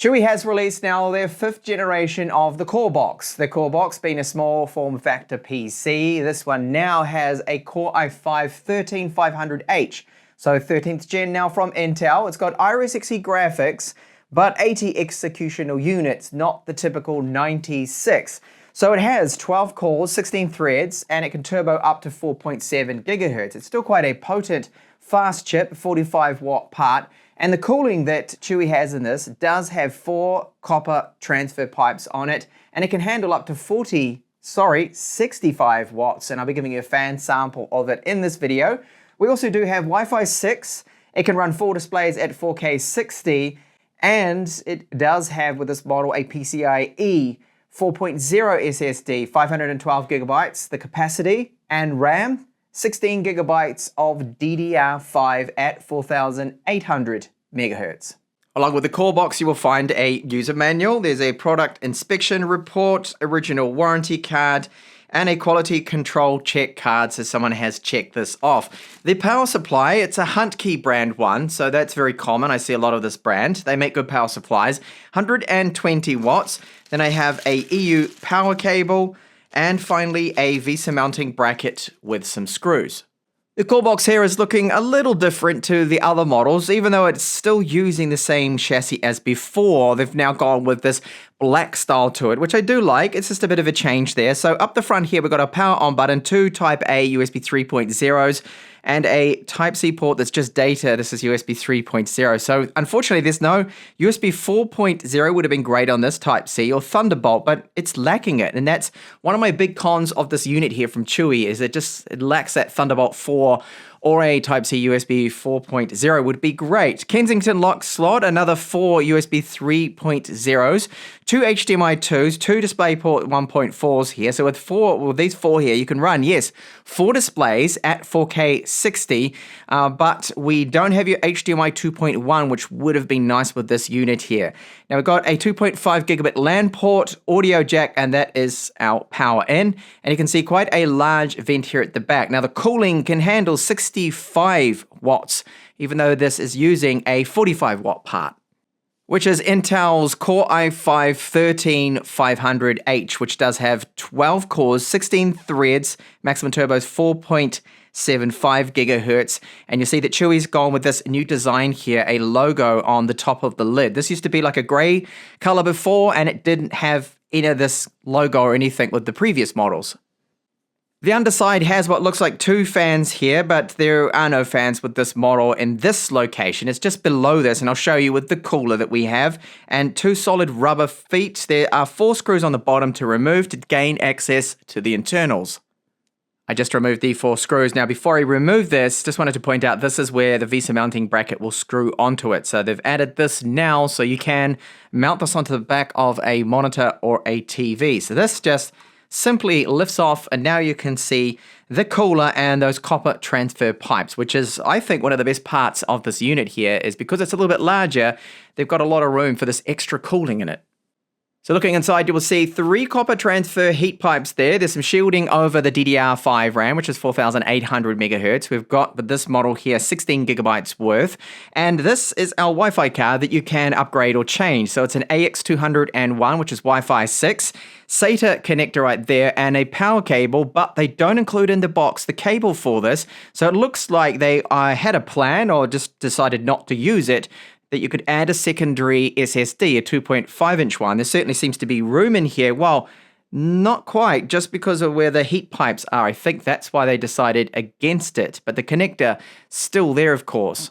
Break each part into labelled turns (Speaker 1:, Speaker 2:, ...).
Speaker 1: Chuwi has released now their 5th generation of the CoreBox. The CoreBox being a small form factor PC. This one now has a Core i5-13500H. So 13th gen now from Intel. It's got Iris Xe graphics, but 80 executional units, not the typical 96. So it has 12 cores, 16 threads, and it can turbo up to 4.7 gigahertz. It's still quite a potent, fast chip, 45 watt part. And the cooling that Chuwi has in this does have 4 copper transfer pipes on it, and it can handle up to 65 watts, and I'll be giving you a fan sample of it in this video. We also do have Wi-Fi 6. It can run 4 displays at 4K 60, and it does have with this model a PCIe 4.0 SSD, 512 gigabytes, the capacity, and RAM, 16 gigabytes of DDR5 at 4,800 megahertz. Along with the CoreBox, you will find a user manual. There's a product inspection report, original warranty card, and a quality control check card, so someone has checked this off. The power supply, it's a Huntkey brand one, so that's very common. I see a lot of this brand. They make good power supplies. 120 watts. Then I have a EU power cable, and finally a VESA mounting bracket with some screws. The CoreBox here is looking a little different to the other models, even though it's still using the same chassis as before. They've now gone with this black style to it, which I do like. It's just a bit of a change there. So up the front here, we've got a power on button, 2 Type A USB 3.0s, and a Type-C port that's just data. This is USB 3.0. So unfortunately, there's no USB 4.0 would have been great on this Type-C or Thunderbolt, but it's lacking it. And that's one of my big cons of this unit here from Chuwi, is it lacks that Thunderbolt 4 or a Type-C USB 4.0 would be great. Kensington lock slot, another 4 USB 3.0s, 2 HDMI 2s, 2 DisplayPort 1.4s here. So with these 4 here, you can run, yes, 4 displays at 4K 60, but we don't have your HDMI 2.1, which would have been nice with this unit here. Now we've got a 2.5 gigabit LAN port, audio jack, and that is our power in. And you can see quite a large vent here at the back. Now the cooling can handle 65 watts, even though this is using a 45 watt part, which is Intel's Core i5-13500H, which does have 12 cores, 16 threads, maximum turbo is 4.75 gigahertz. And you see that Chuwi's gone with this new design here, a logo on the top of the lid. This used to be like a gray color before, and it didn't have any of this logo or anything with the previous models. The underside has what looks like 2 fans here, but there are no fans with this model in this location. It's just below this, and I'll show you with the cooler that we have. And 2 solid rubber feet. There are 4 screws on the bottom to remove to gain access to the internals. I just removed the 4 screws. Now, before I remove this, just wanted to point out this is where the VESA mounting bracket will screw onto it. So they've added this now, so you can mount this onto the back of a monitor or a TV. So this just simply lifts off, and now you can see the cooler and those copper transfer pipes, which is, I think, one of the best parts of this unit here, is because it's a little bit larger, they've got a lot of room for this extra cooling in it. So looking inside, you will see 3 copper transfer heat pipes there. There's some shielding over the DDR5 RAM, which is 4,800 megahertz. We've got, with this model here, 16 gigabytes worth. And this is our Wi-Fi card that you can upgrade or change. So it's an AX201, which is Wi-Fi 6, SATA connector right there, and a power cable, but they don't include in the box the cable for this. So it looks like they had a plan or just decided not to use it, that you could add a secondary SSD, a 2.5-inch one. There certainly seems to be room in here. Well, not quite, just because of where the heat pipes are. I think that's why they decided against it. But the connector, still there, of course.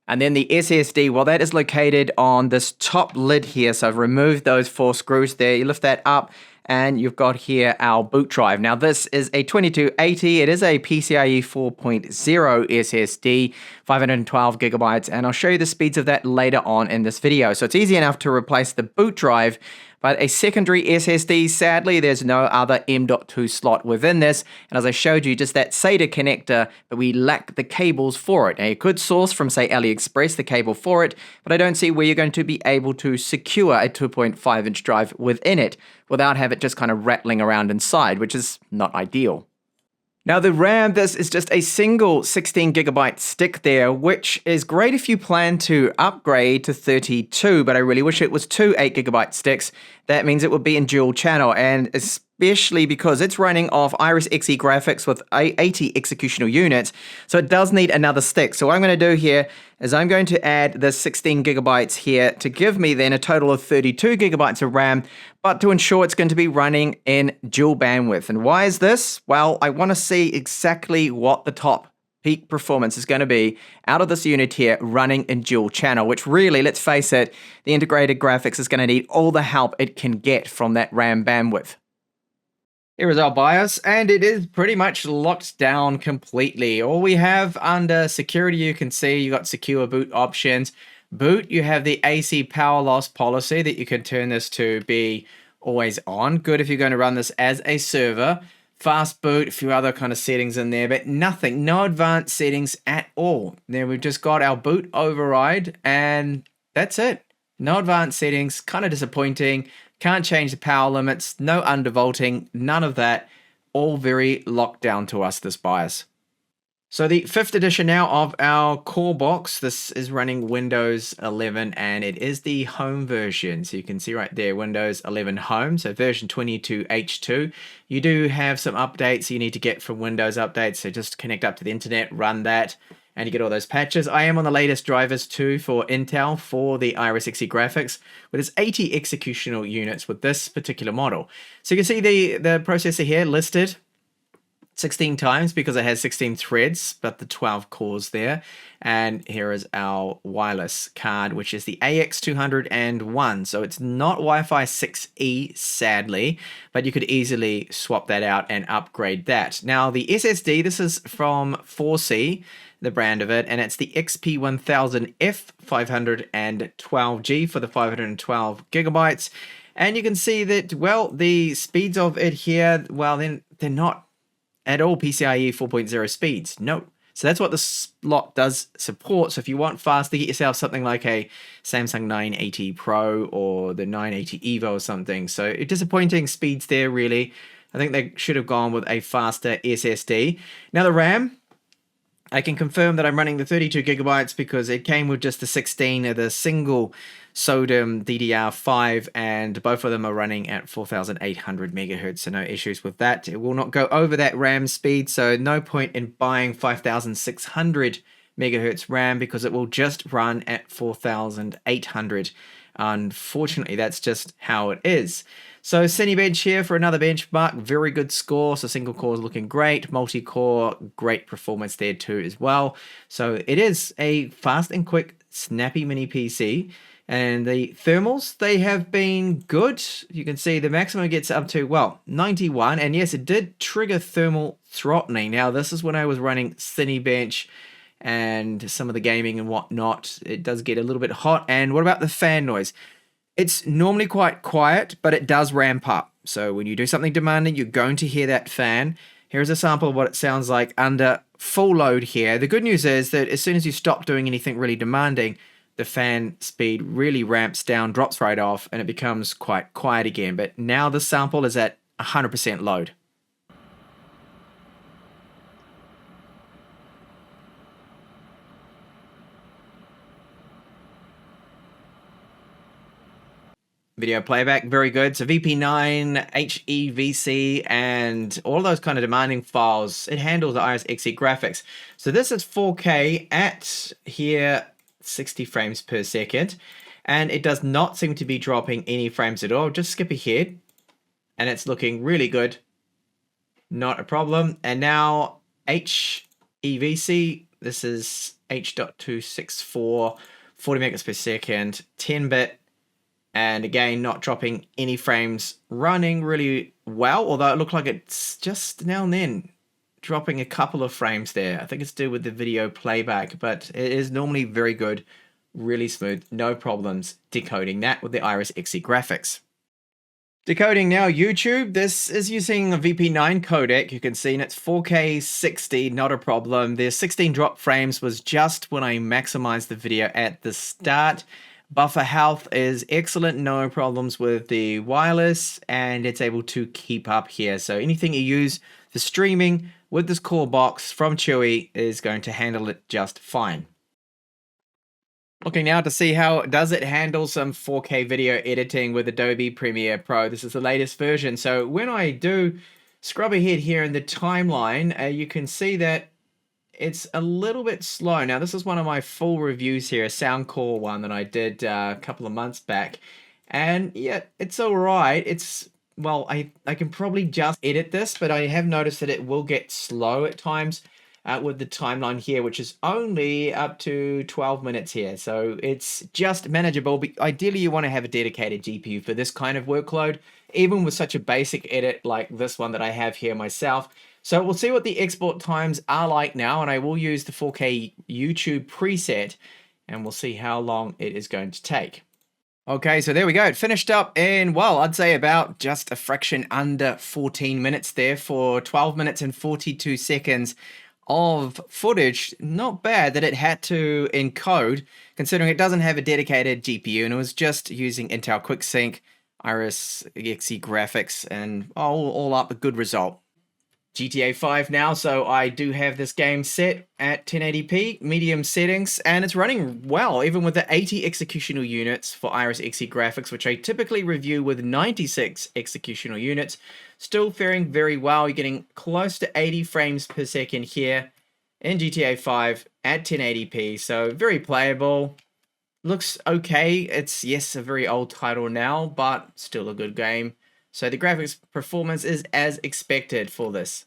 Speaker 1: And then the SSD, well, that is located on this top lid here. So I've removed those 4 screws there. You lift that up, and you've got here our boot drive. Now this is a 2280. It is a PCIe 4.0 SSD, 512 gigabytes, and I'll show you the speeds of that later on in this video. So it's easy enough to replace the boot drive, but a secondary SSD, sadly, there's no other M.2 slot within this. And as I showed you, just that SATA connector, but we lack the cables for it. Now you could source from, say, AliExpress the cable for it, but I don't see where you're going to be able to secure a 2.5-inch drive within it without have it just kind of rattling around inside, which is not ideal. Now the RAM, this is just a single 16 gigabyte stick there, which is great if you plan to upgrade to 32, but I really wish it was two 8 gigabyte sticks. That means it would be in dual channel, and especially because it's running off Iris Xe graphics with 80 executional units, so it does need another stick. So what I'm going to do here is I'm going to add the 16 gigabytes here to give me then a total of 32 gigabytes of RAM, but to ensure it's going to be running in dual bandwidth. And why is this? Well, I want to see exactly what the top peak performance is going to be out of this unit here running in dual channel, which really, let's face it, the integrated graphics is going to need all the help it can get from that RAM bandwidth. Here is our BIOS, and it is pretty much locked down completely. All we have under security, you can see you got secure boot options. Boot, you have the AC power loss policy that you can turn this to be always on. Good if you're going to run this as a server. Fast boot, a few other kind of settings in there, but nothing, no advanced settings at all. Then we've just got our boot override, and that's it. No advanced settings, kind of disappointing. Can't change the power limits, no undervolting, none of that. All very locked down to us, this BIOS. So the 5th edition now of our CoreBox. This is running Windows 11, and it is the home version. So you can see right there, Windows 11 Home, so version 22H2. You do have some updates you need to get from Windows Updates, so just connect up to the internet, run that, and you get all those patches. I am on the latest drivers too for Intel for the Iris Xe graphics, with its 80 executional units with this particular model. So you can see the processor here listed 16 times because it has 16 threads, but the 12 cores there. And here is our wireless card, which is the AX201. So it's not Wi-Fi 6E, sadly, but you could easily swap that out and upgrade that. Now the SSD, this is from 4C, the brand of it, and it's the XP1000F 512G for the 512 gigabytes. And you can see that, well, the speeds of it here, well, then they're not at all PCIe 4.0 speeds. No. So that's what the slot does support. So if you want faster, get yourself something like a Samsung 980 Pro or the 980 EVO or something. So disappointing speeds there, really. I think they should have gone with a faster SSD. Now the RAM, I can confirm that I'm running the 32 gigabytes because it came with just the 16 of the single SODIMM DDR5, and both of them are running at 4,800 megahertz, so no issues with that. It will not go over that RAM speed, so no point in buying 5,600 megahertz RAM because it will just run at 4,800. Unfortunately, that's just how it is. So Cinebench here for another benchmark, very good score. So single core is looking great, multi-core, great performance there too as well. So it is a fast and quick, snappy mini PC. And the thermals, they have been good. You can see the maximum gets up to, well, 91. And yes, it did trigger thermal throttling. Now, this is when I was running Cinebench and some of the gaming and whatnot. It does get a little bit hot. And what about the fan noise? It's normally quite quiet, but it does ramp up. So when you do something demanding, you're going to hear that fan. Here's a sample of what it sounds like under full load here. The good news is that as soon as you stop doing anything really demanding, the fan speed really ramps down, drops right off, and it becomes quite quiet again. But now the sample is at 100% load. Video playback, very good. So VP9, HEVC, and all those kind of demanding files, it handles the Iris Xe graphics. So this is 4K at here 60 frames per second, and it does not seem to be dropping any frames at all. Just skip ahead, and it's looking really good. Not a problem. And now HEVC, this is H.264, 40 megabytes per second, 10-bit. And again, not dropping any frames, running really well, although it looked like it's just now and then dropping a couple of frames there. I think it's to do with the video playback, but it is normally very good, really smooth, no problems decoding that with the Iris Xe graphics. Decoding now YouTube, this is using a VP9 codec, you can see, and it's 4K 60, not a problem. The 16 drop frames was just when I maximized the video at the start. Buffer health is excellent, no problems with the wireless, and it's able to keep up here. So anything you use the streaming with this CoreBox from Chuwi is going to handle it just fine. Looking now to see how does it handle some 4K video editing with Adobe Premiere Pro. This is the latest version. So when I do scrub ahead here in the timeline, you can see that it's a little bit slow. Now, this is one of my full reviews here, a Soundcore one that I did a couple of months back. And yeah, it's all right. Well, I can probably just edit this, but I have noticed that it will get slow at times with the timeline here, which is only up to 12 minutes here. So it's just manageable. But ideally, you want to have a dedicated GPU for this kind of workload, even with such a basic edit like this one that I have here myself. So we'll see what the export times are like now, and I will use the 4K YouTube preset, and we'll see how long it is going to take. Okay, so there we go. It finished up in, well, I'd say about just a fraction under 14 minutes there for 12 minutes and 42 seconds of footage. Not bad that it had to encode, considering it doesn't have a dedicated GPU, and it was just using Intel QuickSync, Iris Xe graphics, and all up a good result. GTA 5 now, so I do have this game set at 1080p, medium settings, and it's running well, even with the 80 executional units for Iris Xe graphics, which I typically review with 96 executional units. Still faring very well. You're getting close to 80 frames per second here in GTA 5 at 1080p, so very playable. Looks okay. It's, yes, a very old title now, but still a good game. So the graphics performance is as expected for this.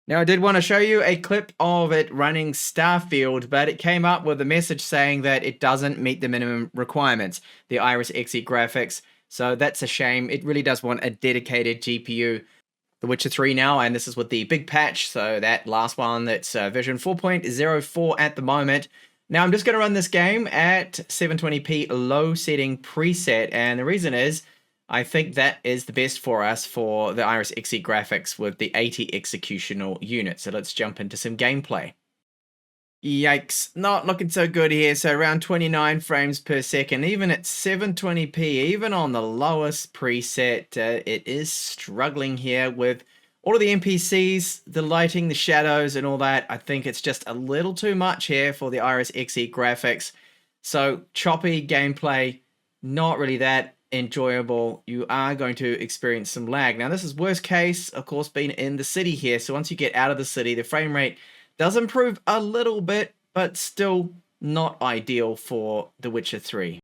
Speaker 1: Now, I did want to show you a clip of it running Starfield, but it came up with a message saying that it doesn't meet the minimum requirements, the Iris Xe graphics. So that's a shame. It really does want a dedicated GPU. The Witcher 3 now, and this is with the big patch. So that last one, that's version 4.04 at the moment. Now, I'm just going to run this game at 720p low setting preset, and the reason is I think that is the best for us for the Iris Xe graphics with the 80 executional units. So let's jump into some gameplay. Yikes, not looking so good here. So around 29 frames per second, even at 720p, even on the lowest preset, it is struggling here with all of the NPCs, the lighting, the shadows, and all that. I think it's just a little too much here for the Iris Xe graphics. So choppy gameplay, not really that enjoyable. You are going to experience some lag. Now, this is worst case, of course, being in the city here. So once you get out of the city, the frame rate does improve a little bit, but still not ideal for The Witcher 3.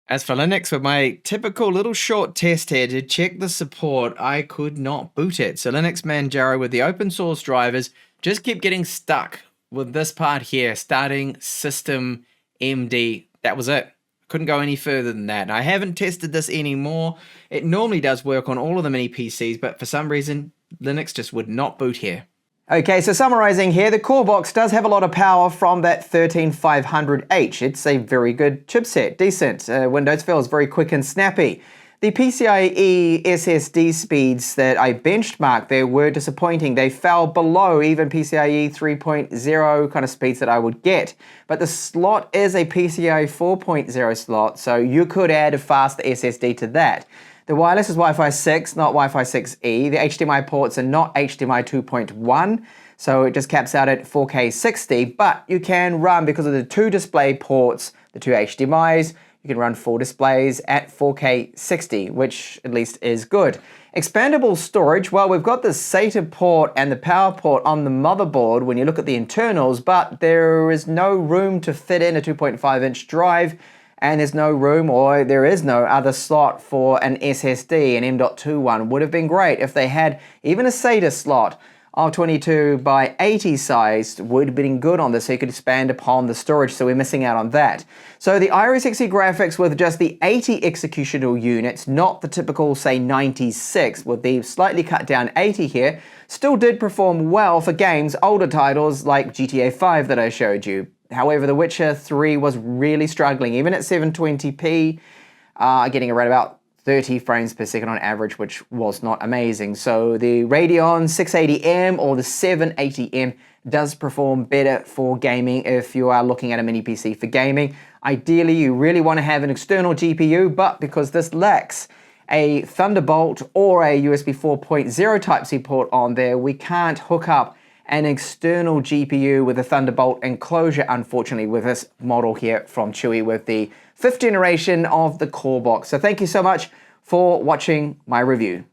Speaker 1: As for Linux, with my typical little short test here to check the support, I could not boot it. So Linux Manjaro with the open source drivers just kept getting stuck with this part here, starting system MD. That was it. Couldn't go any further than that. And I haven't tested this anymore. It normally does work on all of the mini PCs, but for some reason, Linux just would not boot here. Okay, so summarizing here, the CoreBox does have a lot of power from that 13500H. It's a very good chipset, decent. Windows feels very quick and snappy. The PCIe SSD speeds that I benchmarked there were disappointing. They fell below even PCIe 3.0 kind of speeds that I would get. But the slot is a PCIe 4.0 slot, so you could add a faster SSD to that. The wireless is Wi-Fi 6, not Wi-Fi 6E. The HDMI ports are not HDMI 2.1, so it just caps out at 4K 60, but you can run, because of the two display ports, the two HDMIs, you can run full displays at 4K 60, which at least is good. Expandable storage, well, we've got the SATA port and the power port on the motherboard when you look at the internals, but there is no room to fit in a 2.5-inch drive, and there's no room, or there is no other slot for an SSD. An M.2 one would have been great. If they had even a SATA slot of 22 by 80 sized, would have been good on this, so you could expand upon the storage, so we're missing out on that. So the Iris Xe graphics with just the 80 executional units, not the typical, say, 96, with the slightly cut down 80 here, still did perform well for games, older titles like GTA 5 that I showed you. However, The Witcher 3 was really struggling, even at 720p, getting around about 30 frames per second on average, which was not amazing. So the Radeon 680M or the 780M does perform better for gaming if you are looking at a mini PC for gaming. Ideally, you really want to have an external GPU, but because this lacks a Thunderbolt or a USB 4.0 Type-C port on there. We can't hook up an external GPU with a Thunderbolt enclosure, unfortunately, with this model here from Chuwi with the 5th generation of the CoreBox. So thank you so much for watching my review.